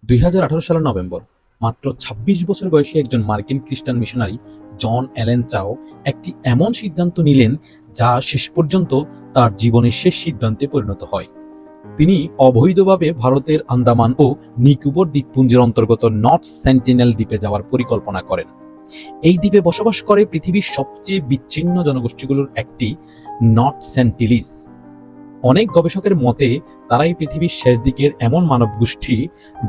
2018 সালের নভেম্বর, মাত্র ২৬ বছর বয়সী একজন মার্কিন খ্রিস্টান মিশনারি জন অ্যালেন চাও একটি এমন সিদ্ধান্ত নিলেন যা শেষ পর্যন্ত তার জীবনের শেষ সিদ্ধান্তে পরিণত হয়। তিনি অবৈধভাবে ভারতের আন্দামান ও নিকোবর দ্বীপপুঞ্জের অন্তর্গত নর্থ সেন্টিনেল দ্বীপে যাওয়ার পরিকল্পনা করেন। এই দ্বীপে বসবাস করে পৃথিবীর সবচেয়ে বিচ্ছিন্ন জনগোষ্ঠীগুলোর একটি, নর্থ সেন্টিলিস। অনেক গবেষকের মতে তারাই পৃথিবীর শেষ দিকের এমন মানব গোষ্ঠী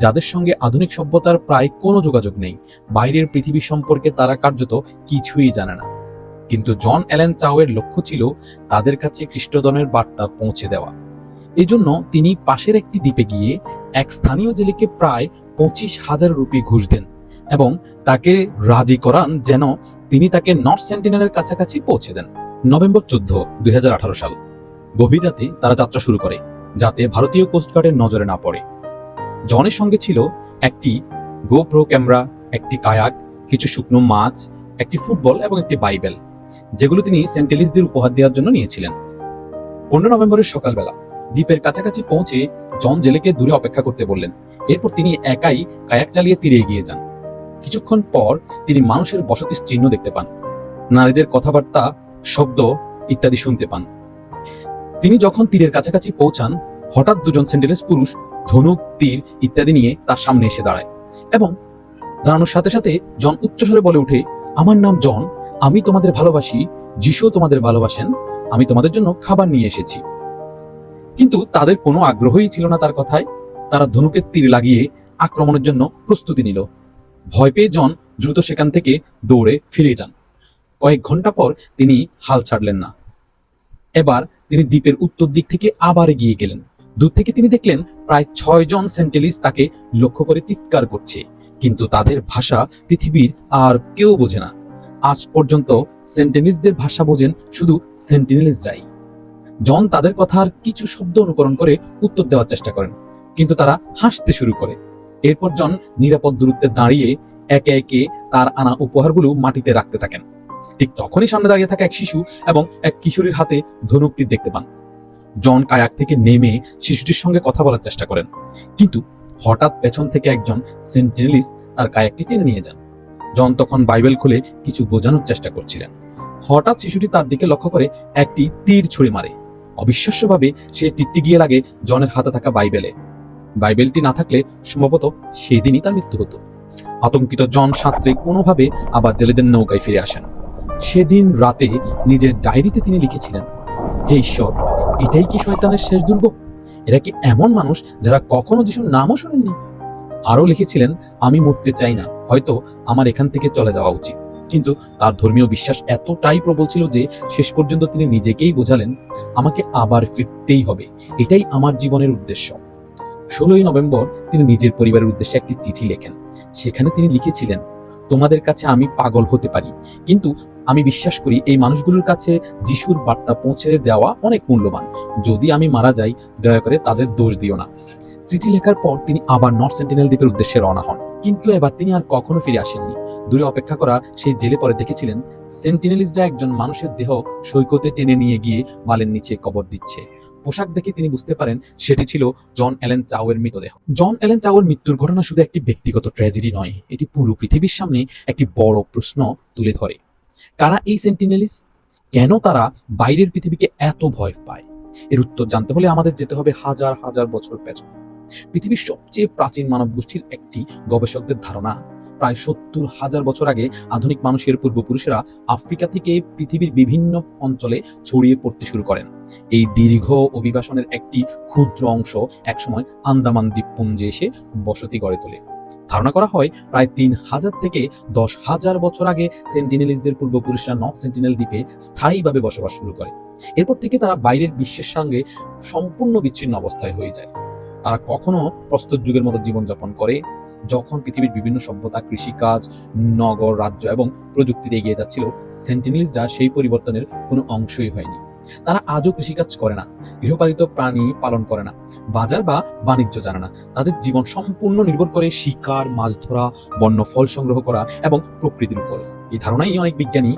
যাদের সঙ্গে আধুনিক সভ্যতার প্রায় কোনো যোগাযোগ নেই। বাইরের পৃথিবী সম্পর্কে তারা কার্যত কিছুই জানে না। কিন্তু জন অ্যালেন চাওয়ের লক্ষ্য ছিল তাদের কাছে খ্রিস্টধর্মের বার্তা পৌঁছে দেওয়া। এই জন্য তিনি পাশের একটি দ্বীপে গিয়ে এক স্থানীয় জেলেকে প্রায় 25,000 রুপি ঘুষ দেন এবং তাকে রাজি করান যেন তিনি তাকে নর্থ সেন্টিনেলের কাছাকাছি পৌঁছে দেন। নভেম্বর 14, 2018 সাল, গভীর রাতে তারা যাত্রা শুরু করে যাতে ভারতীয় কোস্টগার্ডের নজরে না পড়ে। জনের সঙ্গে ছিল একটি গোপ্রো ক্যামেরা, একটি কায়াক, কিছু শুকনো মাছ, একটি ফুটবল এবং একটি বাইবেল, যেগুলো তিনি সেন্টিলিসদের উপহার দেওয়ার জন্য নিয়েছিলেন। 15 নভেম্বরের সকালবেলা দ্বীপের কাছাকাছি পৌঁছে জন জেলেকে দূরে অপেক্ষা করতে বললেন। এরপর তিনি একাই কায়াক চালিয়ে তীরে এগিয়ে যান। কিছুক্ষণ পর তিনি মানুষের বসতির চিহ্ন দেখতে পান, নারীদের কথাবার্তা, শব্দ ইত্যাদি শুনতে পান। তিনি যখন তীরের কাছাকাছি পৌঁছান, হঠাৎ দুজন সেন্টিনেলিস পুরুষ ধনুক, তীর ইত্যাদি নিয়ে তার সামনে এসে দাঁড়ায় এবং দাঁড়ানোর সাথে সাথে জন উচ্চস্বরে বলে ওঠে, আমার নাম জন, আমি তোমাদের ভালোবাসি, যিশু তোমাদের ভালোবাসেন, আমি তোমাদের জন্য খাবার নিয়ে এসেছি। কিন্তু তাদের কোনো আগ্রহই ছিল না তার কথায়। তারা ধনুকের তীর লাগিয়ে আক্রমণের জন্য প্রস্তুতি নিল। ভয় পেয়ে জন দ্রুত সেখান থেকে দৌড়ে ফিরে যান। কয়েক ঘন্টা পর তিনি হাল ছাড়লেন না। এবার তিনি দ্বীপের উত্তর দিক থেকে আবার এগিয়ে গেলেন। দূর থেকে তিনি দেখলেন প্রায় 6 জন সেন্টিলিস তাকে লক্ষ্য করে চিৎকার করছে, কিন্তু তাদের ভাষা পৃথিবীর আর কেউ বোঝে না। আজ পর্যন্ত সেন্টিনিলিসদের ভাষা বোঝেন শুধু সেন্টিনেলিসরাই। জন তাদের কথার কিছু শব্দ অনুকরণ করে উত্তর দেওয়ার চেষ্টা করেন, কিন্তু তারা হাসতে শুরু করে। এরপর জন নিরাপদ দূরত্বে দাঁড়িয়ে একে একে তার আনা উপহারগুলো মাটিতে রাখতে থাকেন। ঠিক তখনই সামনে দাঁড়িয়ে থাকা এক শিশু এবং এক কিশোরীর হাতে ধনুক তীর দেখতে পান। জন কায়াক থেকে নেমে শিশুটির সঙ্গে কথা বলার চেষ্টা করেন, কিন্তু হঠাৎ পেছন থেকে একজন সেন্টিনেলিস তার কায়াকটি টেনে নিয়ে যান। জন তখন বাইবেল খুলে কিছু বোঝানোর চেষ্টা করছিলেন। হঠাৎ শিশুটি তার দিকে লক্ষ্য করে একটি তীর ছুঁড়ে মারে। অবিশ্বাস্যভাবে সেই তীরটি গিয়ে লাগে জনের হাতে থাকা বাইবেলে। বাইবেলটি না থাকলে সম্ভবত সেদিনই তার মৃত্যু হতো। আতঙ্কিত জন সাঁতরে কোনোভাবে আবার জেলেদের নৌকায় ফিরে আসেন। সেদিন রাতে নিজের ডায়েরিতে তিনি লিখেছিলেন, হে ঈশ্বর, এটাই কি শয়তানের শেষ দুর্গ? এরা কি এমন মানুষ যারা কখনো যিশুর নামও শোনেননি? আরও লিখেছিলেন, আমি মরতে চাই না, হয়তো আমার এখান থেকে চলে যাওয়া উচিত। কিন্তু তার ধর্মীয় বিশ্বাস এতটাই প্রবল ছিল যে শেষ পর্যন্ত তিনি নিজেকেই বোঝালেন, আমাকে আবার ফিরতেই হবে, এটাই আমার জীবনের উদ্দেশ্য। 16 নভেম্বর তিনি নিজের পরিবারের উদ্দেশ্যে একটি চিঠি লেখেন। সেখানে তিনি লিখেছিলেন, তোমাদের কাছে আমি পাগল হতে পারি, কিন্তু আমি বিশ্বাস করি এই মানুষগুলোর কাছে যিশুর বার্তা পৌঁছে দেওয়া অনেক মূল্যবান। যদি আমি মারা যাই, দয়া করে তাদের দোষ দিও না। চিঠি লেখার পর তিনি আবার নর্থ সেন্টিনেল দ্বীপের উদ্দেশ্যে রওনা হন, কিন্তু এবার তিনি আর কখনো ফিরে আসেননি। দূরে অপেক্ষা করা সেই জেলে পরে দেখেছিলেন সেন্টিনেলিসরা একজন মানুষের দেহ সৈকতে টেনে নিয়ে গিয়ে বালের নিচে কবর দিচ্ছে। পোশাক দেখে তিনি বুঝতে পারেন সেটি ছিল জন অ্যালেন চাওয়ের মৃতদেহ। জন অ্যালেন চাওয়ের মৃত্যুর ঘটনা শুধু একটি ব্যক্তিগত ট্র্যাজেডি নয়, এটি পুরো পৃথিবীর সামনে একটি বড় প্রশ্ন তুলে ধরে। কারা এই সেন্টিনেলিস? কেন তারা বাইরের পৃথিবীকে এত ভয় পায়? এর উত্তর জানতে হলে আমাদের যেতে হবে হাজার হাজার বছর পেছনে। পৃথিবীর সবচেয়ে প্রাচীন মানব গোষ্ঠীর একটি, গবেষকদের ধারণা প্রায় 70,000 বছর আগে আধুনিক মানুষের পূর্বপুরুষেরা আফ্রিকা থেকে পৃথিবীর বিভিন্ন অঞ্চলে ছড়িয়ে পড়তে শুরু করেন। এই দীর্ঘ অভিবাসনের একটি ক্ষুদ্র অংশ একসময় আন্দামান দ্বীপপুঞ্জে এসে বসতি গড়ে তোলে। ধারণা করা হয় প্রায় 3,000 থেকে 10,000 বছর আগে সেন্টিনেলিসদের পূর্বপুরুষরা নর্থ সেন্টিনেল দ্বীপে স্থায়ীভাবে বসবাস শুরু করে। এরপর থেকে তারা বাইরের বিশ্বের সঙ্গে সম্পূর্ণ বিচ্ছিন্ন অবস্থায় হয়ে যায়। তারা কখনো প্রস্তর যুগের মতো জীবনযাপন করে, যখন পৃথিবীর বিভিন্ন সভ্যতা, কৃষিকাজ, নগর, রাজ্য এবং প্রযুক্তিতে এগিয়ে যাচ্ছিল, সেন্টিনেলিসরা সেই পরিবর্তনের কোনো অংশই হয়নি। তারা আজও কৃষিকাজ করে না, গৃহপালিত প্রাণী পালন করে না, বাজার বা বাণিজ্য জানে না। তাদের জীবন সম্পূর্ণ নির্ভর করে শিকার, মাছ ধরা, বন্য ফল সংগ্রহ করা এবং প্রকৃতির উপর। এই ধারণাই অনেক বিজ্ঞানী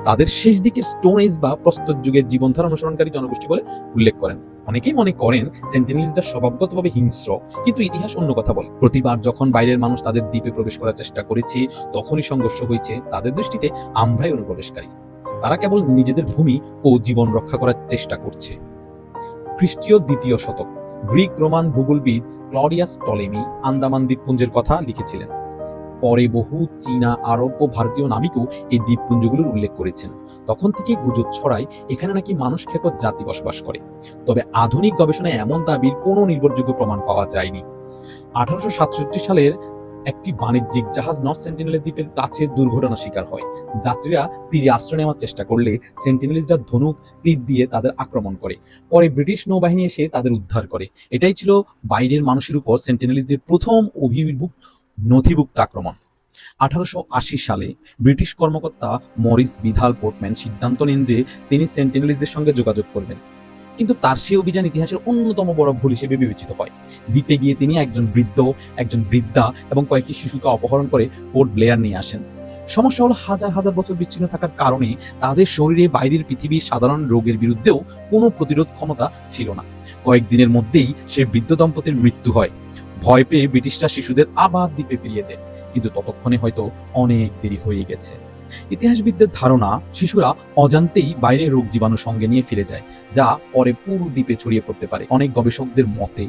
তাদের শেষ দিকের স্টোন এজ বা প্রস্তর যুগের জীবনধারা অনুসরণকারী জনগোষ্ঠী বলে উল্লেখ করেন। অনেকেই মনে করেন সেন্টিনেলিজরা স্বভাবগতভাবে হিংস্র, কিন্তু ইতিহাস অন্য কথা বলে। প্রতিবার যখন বাইরের মানুষ তাদের দ্বীপে প্রবেশ করার চেষ্টা করেছে, তখনই সংঘর্ষ হয়েছে। তাদের দৃষ্টিতে আমরাই অনুপ্রবেশকারী। তারা কেবল নিজেদের ভূমি ও জীবন রক্ষা করার চেষ্টা করছে। খ্রিস্টীয় 2য় শতক, গ্রিক রোমান ভূগোলবিদ ক্লডিয়াস টলেমি আন্দামান দ্বীপপুঞ্জের কথা লিখেছিলেন। পরে বহু চীনা, আরব ও ভারতীয় নাবিকও এই দ্বীপপুঞ্জগুলোর উল্লেখ করেছেন। তখন থেকেই গুজব ছড়ায় এখানে নাকি মানুষ খেকো জাতি বসবাস করে। তবে আধুনিক গবেষণায় এমন দাবির কোনো নির্ভরযোগ্য প্রমাণ পাওয়া যায়নি। 1867 সালের একটি বাণিজ্যিক জাহাজ নর্থ সেন্টিনেল দ্বীপের কাছে দুর্ঘটনার শিকার হয়। যাত্রীরা তীরে আশ্রয় নেওয়ার চেষ্টা করলে সেন্টিনেলিজরা ধনুক তীর দিয়ে তাদের আক্রমণ করে। পরে ব্রিটিশ নৌবাহিনী এসে তাদের উদ্ধার করে। এটাই ছিল বাইরের মানুষের উপর সেন্টিনেলিজদের প্রথম নথিভুক্ত আক্রমণ। 1880 সালে ব্রিটিশ কর্মকর্তা মরিস বিধাল পোর্টম্যান সিদ্ধান্ত নেন যে তিনি সেন্টিনেলিজদের সঙ্গে যোগাযোগ করবেন। কিন্তু তার সেই অভিযান ইতিহাসের অন্যতম বড় ভুল হিসেবে বিবেচিত হয়। দ্বীপে গিয়ে তিনি একজন বৃদ্ধ, একজন বৃদ্ধা এবং কয়েকটি শিশুকে অপহরণ করে পোর্ট ব্লেয়ার নিয়ে আসেন। সমস্যা হলো হাজার হাজার বছর বিচ্ছিন্ন থাকার কারণে তাদের শরীরে বাইরের পৃথিবীর সাধারণ রোগের বিরুদ্ধেও কোনো প্রতিরোধ ক্ষমতা ছিল না। কয়েকদিনের মধ্যেই সে বৃদ্ধ দম্পতির মৃত্যু হয়। ভয় পেয়ে ব্রিটিশরা শিশুদের আবার দ্বীপে ফিরিয়ে দেয়, কিন্তু ততক্ষণে হয়তো অনেক দেরি হয়ে গেছে। ইতিহাসবিদদের ধারণা শিশুরা অজান্তেই বাইরের রোগ জীবাণু সঙ্গে নিয়ে ফিরে যায়, যা পরে পুরো দ্বীপে ছড়িয়ে পড়তে পারে। অনেক গবেষকদের মতে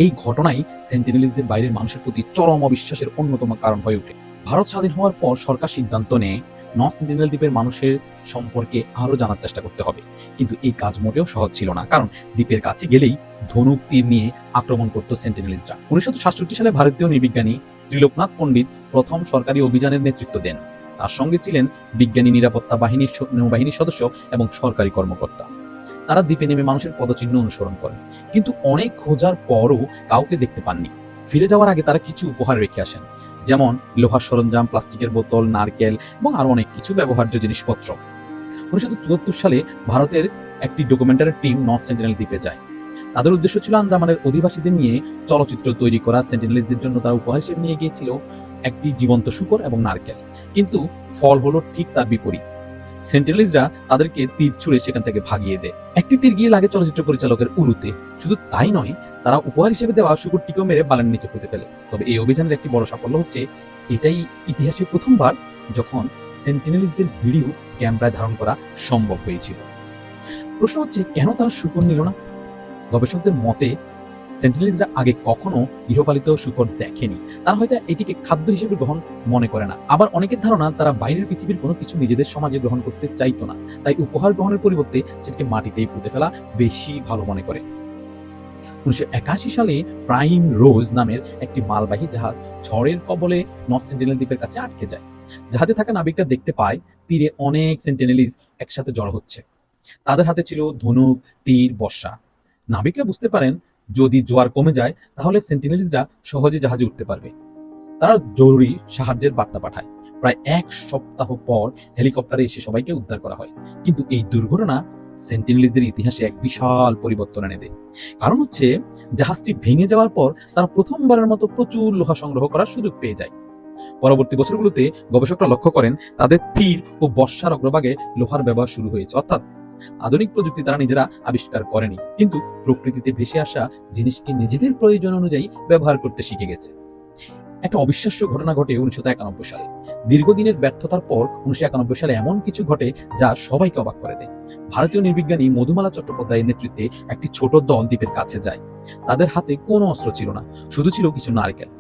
এই ঘটনাই সেন্টিনেলিজদের বাইরের মানুষের প্রতি চরম অবিশ্বাসের অন্যতম কারণ হয়ে ওঠে। ভারত স্বাধীন হওয়ার পর সরকার সিদ্ধান্ত নেয় নর্থ সেন্টিনেল দ্বীপের মানুষের সম্পর্কে আরো জানার চেষ্টা করতে হবে। কিন্তু এই কাজ মোটেও সহজ ছিল না, কারণ দ্বীপের কাছে গেলেই ধনুক তীর নিয়ে আক্রমণ করত সেন্টিনেলিজরা। 1967 সালে ভারতীয় নৃবিজ্ঞানী ত্রিলোকনাথ পণ্ডিত প্রথম সরকারি অভিযানের নেতৃত্ব দেন। তার সঙ্গে ছিলেন বিজ্ঞানী, নিরাপত্তা বাহিনীর নৌবাহিনীর সদস্য এবং সরকারি কর্মকর্তা। তারা দ্বীপে নেমে মানুষের পদচিহ্ন অনুসরণ করেন, কিন্তু অনেক খোঁজার পরও কাউকে দেখতে পাননি। ফিরে যাওয়ার আগে তারা কিছু উপহার রেখে আসেন, যেমন লোহার সরঞ্জাম, প্লাস্টিকের বোতল, নারকেল এবং আরো অনেক কিছু ব্যবহার্য জিনিসপত্র। 1974 সালে ভারতের একটি ডকুমেন্টারি টিম নর্থ সেন্টিনেল দ্বীপে যায়। তাদের উদ্দেশ্য ছিল আন্দামানের অধিবাসীদের নিয়ে চলচ্চিত্র তৈরি করা। সেন্টিনেলিজদের জন্য তারা উপহার হিসেবে নিয়ে গিয়েছিল একটি জীবন্ত শূকর এবং নারকেল, কিন্তু ফল হলো ঠিক তার বিপরীত। সেন্টিনেলিজরা তাদেরকে তীর ছুঁড়ে সেখান থেকে ভাগিয়ে দেয়। একটি তীর গিয়ে লাগে চলচ্চিত্র পরিচালকের উরুতে। শুধু তাই নয়, তারা উপহার হিসেবে দেওয়া শূকরটিকেও মেরে বালের নিচে পুঁতে ফেলে। তবে এই অভিযানের একটি বড় সাফল্য হচ্ছে এটাই ইতিহাসে প্রথমবার যখন সেন্টিনেলিজদের ভিডিও ক্যামেরায় ধারণ করা সম্ভব হয়েছিল। প্রশ্ন হচ্ছে, কেন তারা শূকর নিল না? গবেষকদের মতে সেন্টিনেলিজরা আগে কখনো গৃহপালিত শূকর দেখেনি। তারা হয়তো এটিকে খাদ্য হিসেবে গ্রহণ মনে করে না। আবার অনেকের ধারণা তারা বাইরের পৃথিবীর কোনো কিছু নিজেদের সমাজে গ্রহণ করতে চাইতো না, তাই উপহার গ্রহণের পরিবর্তে সেটাকে মাটিতেই পুঁতে ফেলা বেশি ভালো মনে করে। 1981 সালে প্রাইম রোজ নামের একটি মালবাহী জাহাজ ঝড়ের কবলে নর্থ সেন্টিনেল দ্বীপের কাছে আটকে যায়। জাহাজে থাকা নাবিকরা দেখতে পায় তীরে অনেক সেন্টিনেলিজ একসাথে জড়ো হচ্ছে। তাদের হাতে ছিল ধনুক, তীর, বর্শা। নাবিকরা বুঝতে পারেন যদি জোয়ার কমে যায় তাহলে সেন্টিনেলিজরা সহজে জাহাজে উঠতে পারবে। তারা জরুরি সাহায্যের বার্তা পাঠায়। প্রায় 1 সপ্তাহ পর হেলিকপ্টারে এসে সবাইকে উদ্ধার করা হয়। কিন্তু এই দুর্ঘটনা সেন্টিনেলিজদের ইতিহাসে এক বিশাল পরিবর্তন এনে দেয়। কারণ হচ্ছে, জাহাজটি ভেঙে যাওয়ার পর তারা প্রথমবারের মতো প্রচুর লোহা সংগ্রহ করার সুযোগ পেয়ে যায়। পরবর্তী বছরগুলোতে গবেষকরা লক্ষ্য করেন তাদের তীর ও বর্ষার অগ্রভাগে লোহার ব্যবহার শুরু হয়েছে। অর্থাৎ আধুনিক প্রযুক্তি তারা নিজেরা আবিষ্কার করেনি, কিন্তু প্রকৃতিতে ভেসে আসা জিনিসকে নিজেদের প্রয়োজন অনুযায়ী ব্যবহার করতে শিখে গেছে। একটা অবিশ্বাস্য ঘটনা ঘটে 1991 সালে। দীর্ঘদিনের ব্যর্থতার পর 1991 সালে এমন কিছু ঘটে যা সবাইকে অবাক করে দেয়। ভারতীয় নৃবিজ্ঞানী মধুমালা চট্টোপাধ্যায়ের নেতৃত্বে একটি ছোট দল দ্বীপের কাছে যায়। তাদের হাতে কোনো অস্ত্র ছিল না, শুধু ছিল কিছু নারকেল।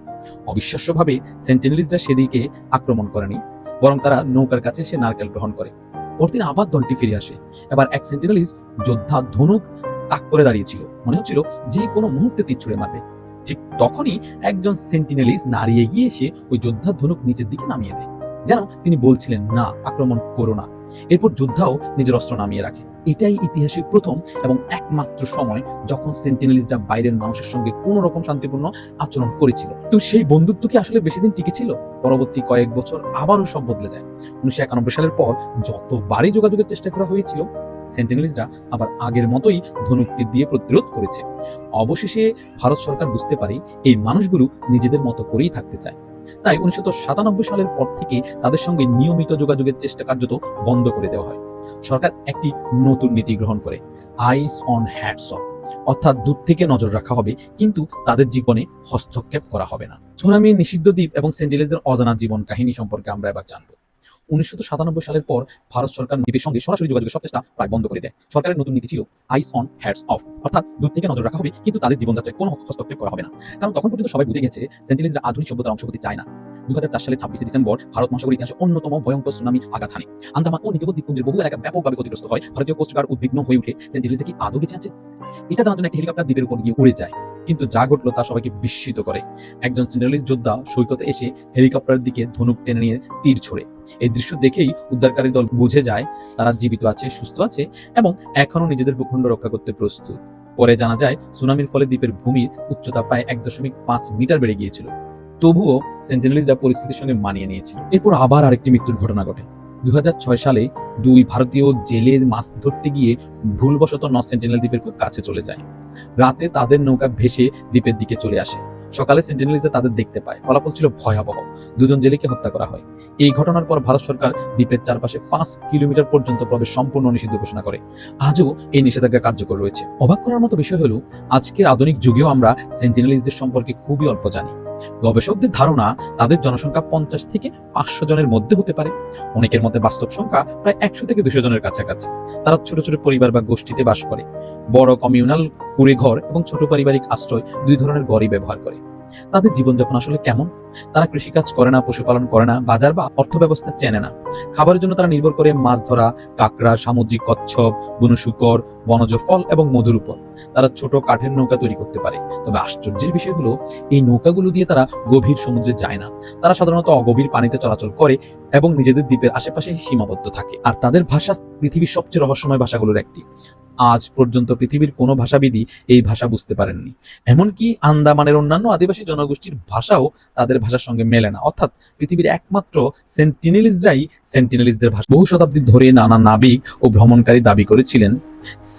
অবিশ্বাস্যভাবে সেন্টিনেলিজরা সেদিকে আক্রমণ করেনি, বরং তারা নৌকার কাছে এসে নারকেল গ্রহণ করে। পরদিন আবার দলটি ফিরে আসে। এবার এক সেন্টিনেলিজ যোদ্ধা ধনুক তাক করে দাঁড়িয়েছিল, মনে হচ্ছিল যে কোনো মুহূর্তে তীর ছুঁড়ে মারবে। ঠিক তখনই একজন সেন্টিনেলিজ নাড়িয়ে গিয়ে এসে ওই যোদ্ধার ধনুক নিচের দিকে নামিয়ে দেয়, যেন তিনি বলছিলেন, না, আক্রমণ করো না। এরপর যোদ্ধাও নিজের অস্ত্র নামিয়ে রাখে। এটাই ইতিহাসের প্রথম এবং একমাত্র সময় যখন সেন্টিনেলিজরা বাইরের মানুষের সঙ্গে কোনো রকম শান্তিপূর্ণ আচরণ করেছিল। তো সেই বন্ধুত্ব কি আসলে বেশি দিন টিকেছিল? পরবর্তী কয়েক বছর আবারও সব বদলে যায়। 1991 সালের পর যতবারই যোগাযোগের চেষ্টা করা হয়েছিল, সেন্টিনেলিজরা আবার আগের মতোই ধনুক তীর দিয়ে প্রতিরোধ করেছে। অবশেষে ভারত সরকার বুঝতে পারে এই মানুষগুলো নিজেদের মতো করেই থাকতে চায়। তাই 1997 সালের পর থেকে তাদের সঙ্গে নিয়মিত যোগাযোগের চেষ্টা কার্যত বন্ধ করে দেওয়া হয়। সরকার একটি নতুন নীতি গ্রহণ করে, আইস অন হ্যাটস অফ। অর্থাৎ দূর থেকে নজর রাখা হবে, কিন্তু তাদের জীবনে হস্তক্ষেপ করা হবে না। সুনামি, নিষিদ্ধ দ্বীপ এবং সেন্টিনেলসদের অজানা জীবন কাহিনী সম্পর্কে আমরা এবার জানবো। 1997 সালের পর ভারত সরকার দ্বীপের সঙ্গে সরাসরি যোগাযোগের সব চেষ্টা প্রায় বন্ধ করে দেয়। সরকারের নতুন নীতি ছিল আইস অন হ্যাটস অফ, অর্থাৎ দূর থেকে নজর রাখা হবে, কিন্তু তাদের জীবনযাত্রায় কোনো হস্তক্ষেপ করা হবে না। কারণ তখন পর্যন্ত সবাই বুঝে গেছে সেন্টিনেলসরা আধুনিক সভ্যতার অংশ হতে চায় না। 2004 সালের 26 ডিসেম্বর ভারত মহাসাগরের ইতিহাসে অন্যতম ভয়ঙ্কর সুনামি আঘাত হানে। আন্দামান ও নিকোবর দ্বীপপুঞ্জের বহু এলাকা ব্যাপকভাবে ক্ষতিগ্রস্ত হয়। ভারতীয় কোস্টগার্ড উদ্বিগ্ন হয়ে উঠে সেন্টিনেলসরা কি আদৌ বেঁচে আছে এটা জানার জন্য একটি হেলিকপ্টার দ্বীপের উপর গিয়ে উড়ে যায়। কিন্তু যা ঘটলো তা সবাইকে বিস্মিত করে। একজন সেন্টিনেলিস্ট যোদ্ধা সৈকতে এসে হেলিকপ্টারের দিকে ধনুক টেনে নিয়ে তীর ছোড়ে। এই দৃশ্য দেখেই উদ্ধারকারী দল বুঝে যায় তারা জীবিত আছে, সুস্থ আছে এবং এখনো নিজেদের ভূখণ্ড রক্ষা করতে প্রস্তুত। পরে জানা যায় সুনামির ফলে দ্বীপের ভূমির উচ্চতা প্রায় 1.5 মিটার বেড়ে গিয়েছিল। তবুও সেন্টিনেলিস্টরা পরিস্থিতির সঙ্গে মানিয়ে নিয়েছিল। এরপর আবার আরেকটি মৃত্যুর ঘটনা ঘটে। 2006 সালে 2 ভারতীয় জেলে মাছ ধরতে গিয়ে ভুলবশত নর্থ সেন্টিনেল দ্বীপের খুব কাছে চলে যায়। রাতে তাদের নৌকা ভেসে দ্বীপের দিকে চলে আসে। সকালে সেন্টিনেলিস্টরা তাদের দেখতে পায়। ফলাফল ছিল ভয়াবহ, 2 জন জেলেকে হত্যা করা হয়। এই ঘটনার পর ভারত সরকার দ্বীপের চারপাশে 5 কিলোমিটার পর্যন্ত প্রবেশ সম্পূর্ণ নিষিদ্ধ ঘোষণা করে। আজও এই নিষেধাজ্ঞা কার্যকর রয়েছে। অবাক করার মতো বিষয় হলো আজকের আধুনিক যুগেও আমরা সেন্টিনেলিস্টদের সম্পর্কে খুবই অল্প জানি। গবেষকদের ধারণা তাদের জনসংখ্যা 50 থেকে 500 জনের মধ্যে হতে পারে। অনেকের মতে বাস্তব সংখ্যা প্রায় 100 থেকে 200 জনের কাছাকাছি। তারা ছোট ছোট পরিবার বা গোষ্ঠীতে বাস করে। বড় কমিউনাল কুঁড়ে ঘর এবং ছোট পারিবারিক আশ্রয় 2 ধরনের ঘরই ব্যবহার করে। তাদের জীবনযাপন আসলে কেমন? তারা কৃষিকাজ করে না, পশুপালন করে না, বাজার বা অর্থ ব্যবস্থা চেনে না। খাবারের জন্য তারা নির্ভর করে মাছ ধরা, কাঁকড়া, সামুদ্রিক কচ্ছপ, বুনো শূকর, বনজ ফল এবং মধুর উপর। তারা ছোট কাঠের নৌকা তৈরি করতে পারে। তবে আশ্চর্যের বিষয় হলো এই নৌকাগুলো দিয়ে তারা গভীর সমুদ্রে যায় না। তারা সাধারণত অগভীর পানিতে চলাচল করে এবং নিজেদের দ্বীপের আশেপাশে সীমাবদ্ধ থাকে। আর তাদের ভাষা পৃথিবীর সবচেয়ে রহস্যময় ভাষাগুলোর একটি। আজ পর্যন্ত পৃথিবীর কোনো ভাষাবিদই এই ভাষা বুঝতে পারেননি। এমনকি আন্দামানের অন্যান্য আদিবাসী জনগোষ্ঠীর ভাষাও তাদের ভাষার সঙ্গে মেলে না। অর্থাৎ পৃথিবীর একমাত্র সেন্টিনেলিস্টরাই সেন্টিনেলিস্টদের ভাষা। বহু শতাব্দী ধরে নানা নাবিক ও ভ্রমণকারী দাবি করেছিলেন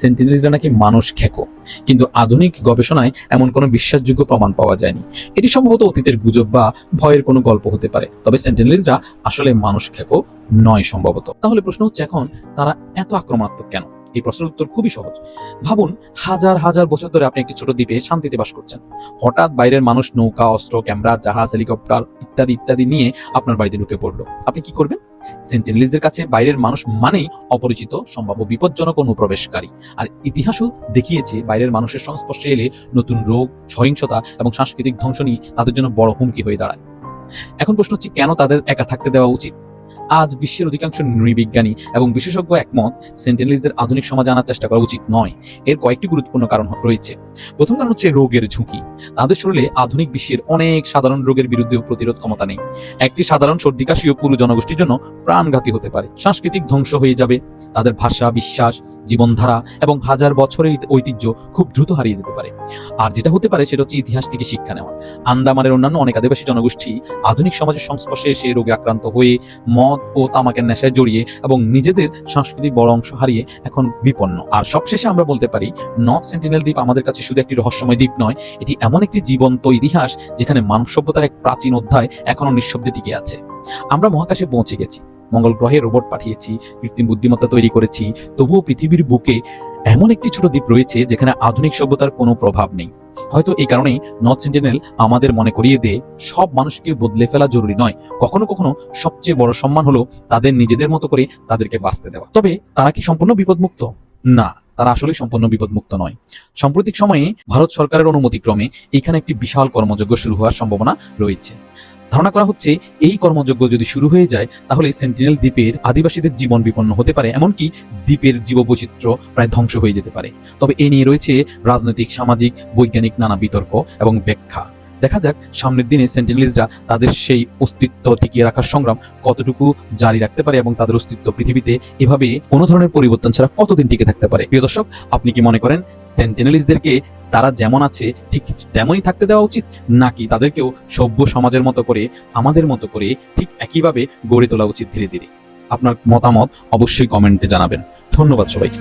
সেন্টিনেলিস্টরা নাকি মানুষ খেকো, কিন্তু আধুনিক গবেষণায় এমন কোনো বিশ্বাসযোগ্য প্রমাণ পাওয়া যায়নি। এটি সম্ভবত অতীতের গুজব বা ভয়ের কোনো গল্প হতে পারে। তবে সেন্টিনেলিস্টরা আসলে মানুষ খেকো নয় সম্ভবত। তাহলে প্রশ্ন হচ্ছে এখন তারা এত আক্রমণাত্মক কেন? এই প্রশ্নের উত্তর খুবই সহজ। ভাবুন, হাজার হাজার বছর ধরে আপনি একটি ছোট দ্বীপে শান্তিতে বাস করছেন। হঠাৎ বাইরের মানুষ নৌকা, অস্ত্র, ক্যামেরা, জাহাজ, হেলিকপ্টার ইত্যাদি ইত্যাদি নিয়ে আপনার বাড়িতে ঢুকে পড়লো। আপনি কি করবেন? সেন্টিনেলিস্টদের কাছে বাইরের মানুষ মানেই অপরিচিত, সম্ভাব্য বিপজ্জনক অনুপ্রবেশকারী। আর ইতিহাসও দেখিয়েছে বাইরের মানুষের সংস্পর্শে এলে নতুন রোগ, সহিংসতা এবং সাংস্কৃতিক ধ্বংস নিয়ে তাদের জন্য বড় হুমকি হয়ে দাঁড়ায়। এখন প্রশ্ন হচ্ছে কেন তাদের একা থাকতে দেওয়া উচিত? আজ বিশ্বের অধিকাংশ নৃবিজ্ঞানী এবং বিশেষজ্ঞ একমত সেন্টিনেলিস্টদের আধুনিক সমাজে আনার চেষ্টা করা উচিত নয়। এর কয়েকটি গুরুত্বপূর্ণ কারণ রয়েছে। প্রথম কারণ হচ্ছে রোগের ঝুঁকি। তাদের শরীরে আধুনিক বিশ্বের অনেক সাধারণ রোগের বিরুদ্ধেও প্রতিরোধ ক্ষমতা নেই। একটি সাধারণ সর্দি কাশিও পুরো জনগোষ্ঠীর জন্য প্রাণঘাতী হতে পারে। সাংস্কৃতিক ধ্বংস হয়ে যাবে। তাদের ভাষা, বিশ্বাস, জীবনধারা এবং হাজার বছরের ঐতিহ্য খুব দ্রুত হারিয়ে যেতে পারে। আর যেটা হতে পারে সেটা হচ্ছে ইতিহাস থেকে শিক্ষা নেওয়া। আন্দামানের অন্যান্য অনেক আদিবাসী জনগোষ্ঠী আধুনিক সমাজের সংস্পর্শে এসে রোগে আক্রান্ত হয়ে মদ ও তামাকের নেশায় জড়িয়ে এবং নিজেদের সাংস্কৃতিক বড় অংশ হারিয়ে এখন বিপন্ন। আর সবশেষে আমরা বলতে পারি নর্থ সেন্টিনেল দ্বীপ আমাদের কাছে শুধু একটি রহস্যময় দ্বীপ নয়, এটি এমন একটি জীবন্ত ইতিহাস যেখানে মানব সভ্যতার এক প্রাচীন অধ্যায় এখনো নিঃশব্দে টিকে আছে। আমরা মহাকাশে পৌঁছে গেছি, মঙ্গল গ্রহে রোবট পাঠিয়েছি, কৃত্রিম বুদ্ধিমত্তা তৈরি করেছি, তবুও পৃথিবীর বুকে এমন একটি ছোট দ্বীপ রয়েছে যেখানে আধুনিক সভ্যতার কোনো প্রভাব নেই। হয়তো এই কারণেই নর্থ সেন্টিনেল আমাদের মনে করিয়ে দেয় সব মানুষকে বদলে ফেলা জরুরি নয়। কখনো কখনো সবচেয়ে বড় সম্মান হলো তাদের নিজেদের মতো করে তাদেরকে বাঁচতে দেওয়া। তবে তারা কি সম্পূর্ণ বিপদমুক্ত? না, তারা আসলে সম্পূর্ণ বিপদমুক্ত নয়। সাম্প্রতিক সময়ে ভারত সরকারের অনুমতিক্রমে এখানে একটি বিশাল কর্মযজ্ঞ শুরু হওয়ার সম্ভাবনা রয়েছে। ধারণা করা হচ্ছে এই কর্মযজ্ঞ যদি শুরু হয়ে যায় তাহলে সেন্টিনেল দ্বীপের আদিবাসীদের জীবন বিপন্ন হতে পারে, এমনকি দ্বীপের জীববৈচিত্র্য প্রায় ধ্বংস হয়ে যেতে পারে। তবে এই নিয়ে রয়েছে রাজনৈতিক, সামাজিক, বৈজ্ঞানিক নানা বিতর্ক এবং ব্যাখ্যা। দেখা যাক সামনের দিনে সেন্টিনেলিস্টরা তাদের সেই অস্তিত্ব টিকিয়ে রাখার সংগ্রাম কতটুকু জারি রাখতে পারে এবং তাদের অস্তিত্ব পৃথিবীতে এভাবে কোনো ধরনের পরিবর্তন ছাড়া কতদিন টিকে থাকতে পারে। প্রিয় দর্শক, আপনি কি মনে করেন সেন্টিনেলিস্টদেরকে তারা যেমন আছে ঠিক তেমনই থাকতে দেওয়া উচিত, নাকি তাদেরকেও সভ্য সমাজের মতো করে, আমাদের মতো করে ঠিক একইভাবে গড়ে তোলা উচিত ধীরে ধীরে? আপনার মতামত অবশ্যই কমেন্টে জানাবেন। ধন্যবাদ সবাইকে।